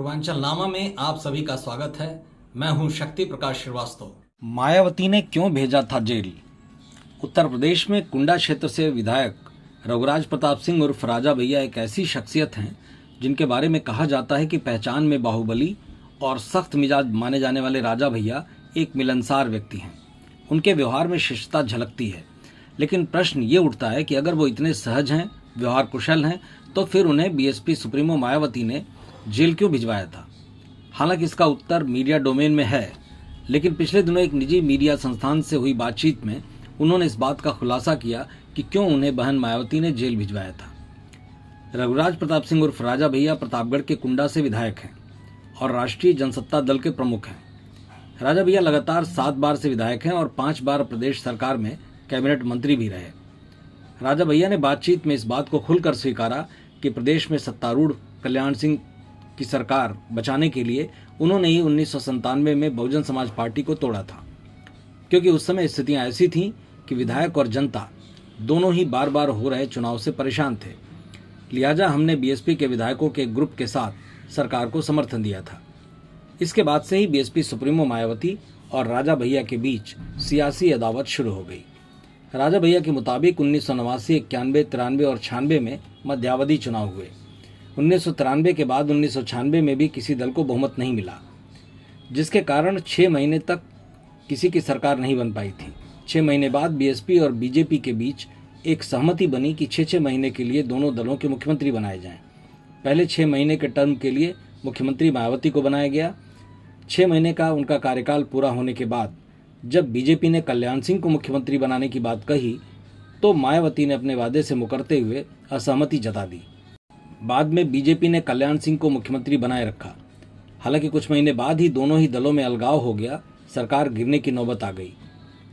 पूर्वांचल नामा में आप सभी का स्वागत है। मैं हूं शक्ति प्रकाश श्रीवास्तव। मायावती ने क्यों भेजा था जेल? उत्तर प्रदेश में कुंडा क्षेत्र से विधायक रघुराज प्रताप सिंह उर्फ राजा भैया एक ऐसी शख्सियत हैं जिनके बारे में कहा जाता है कि पहचान में बाहुबली और सख्त मिजाज माने जाने वाले राजा भैया एक मिलनसार व्यक्ति हैं। उनके व्यवहार में शिष्टता झलकती है, लेकिन प्रश्न ये उठता है कि अगर वो इतने सहज हैं, व्यवहार कुशल हैं, तो फिर उन्हें बीएसपी सुप्रीमो मायावती ने जेल क्यों भिजवाया था? हालांकि इसका उत्तर मीडिया डोमेन में है, लेकिन पिछले दिनों एक निजी मीडिया संस्थान से हुई बातचीत में उन्होंने इस बात का खुलासा किया कि क्यों उन्हें बहन मायावती ने जेल भिजवाया था। रघुराज प्रताप सिंह उर्फ राजा भैया प्रतापगढ़ के कुंडा से विधायक हैं और राष्ट्रीय जनसत्ता दल के प्रमुख हैं। राजा भैया लगातार 7 बार से विधायक हैं और 5 बार प्रदेश सरकार में कैबिनेट मंत्री भी रहे। राजा भैया ने बातचीत में इस बात को खुलकर स्वीकारा कि प्रदेश में सत्तारूढ़ कल्याण सिंह की सरकार बचाने के लिए उन्होंने ही 1997 में बहुजन समाज पार्टी को तोड़ा था, क्योंकि उस समय स्थितियां ऐसी थीं कि विधायक और जनता दोनों ही बार बार हो रहे चुनाव से परेशान थे। लिहाजा हमने बीएसपी के विधायकों के ग्रुप के साथ सरकार को समर्थन दिया था। इसके बाद से ही बीएसपी सुप्रीमो मायावती और राजा भैया के बीच सियासी अदावत शुरू हो गई। राजा भैया के मुताबिक 1989, 91, 93 और 96 में मध्यावधि चुनाव हुए। 1993 के बाद 1996 में भी किसी दल को बहुमत नहीं मिला, जिसके कारण 6 महीने तक किसी की सरकार नहीं बन पाई थी। 6 महीने बाद बीएसपी और बीजेपी के बीच एक सहमति बनी कि 6-6 महीने के लिए दोनों दलों के मुख्यमंत्री बनाए जाएं। पहले 6 महीने के टर्म के लिए मुख्यमंत्री मायावती को बनाया गया। 6 महीने का उनका कार्यकाल पूरा होने के बाद जब बीजेपी ने कल्याण सिंह को मुख्यमंत्री बनाने की बात कही, तो मायावती ने अपने वादे से मुकरते हुए असहमति जता दी। बाद में बीजेपी ने कल्याण सिंह को मुख्यमंत्री बनाए रखा। हालांकि कुछ महीने बाद ही दोनों ही दलों में अलगाव हो गया, सरकार गिरने की नौबत आ गई,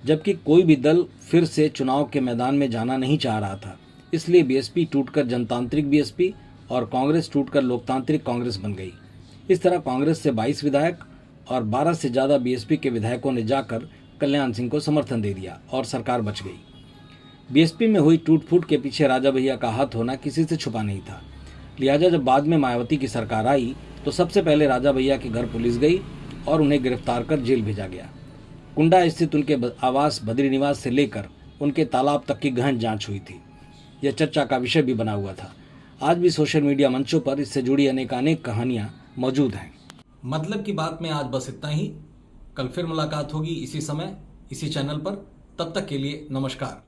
जबकि कोई भी दल फिर से चुनाव के मैदान में जाना नहीं चाह रहा था। इसलिए बीएसपी टूटकर जनतांत्रिक बीएसपी और कांग्रेस टूटकर लोकतांत्रिक कांग्रेस बन गई। इस तरह कांग्रेस से 22 विधायक और 12 से ज़्यादा बीएसपी के विधायकों ने जाकर कल्याण सिंह को समर्थन दे दिया और सरकार बच गई। बीएसपी में हुई टूट फूट के पीछे राजा भैया का हाथ होना किसी से छुपा नहीं था। लिहाजा जब बाद में मायावती की सरकार आई तो सबसे पहले राजा भैया के घर पुलिस गई और उन्हें गिरफ्तार कर जेल भेजा गया। कुंडा स्थित उनके आवास बद्री निवास से लेकर उनके तालाब तक की गहन जांच हुई थी। यह चर्चा का विषय भी बना हुआ था। आज भी सोशल मीडिया मंचों पर इससे जुड़ी अनेकानेक कहानियां मौजूद हैं। मतलब की बात में आज बस इतना ही। कल फिर मुलाकात होगी इसी समय, इसी चैनल पर। तब तक के लिए नमस्कार।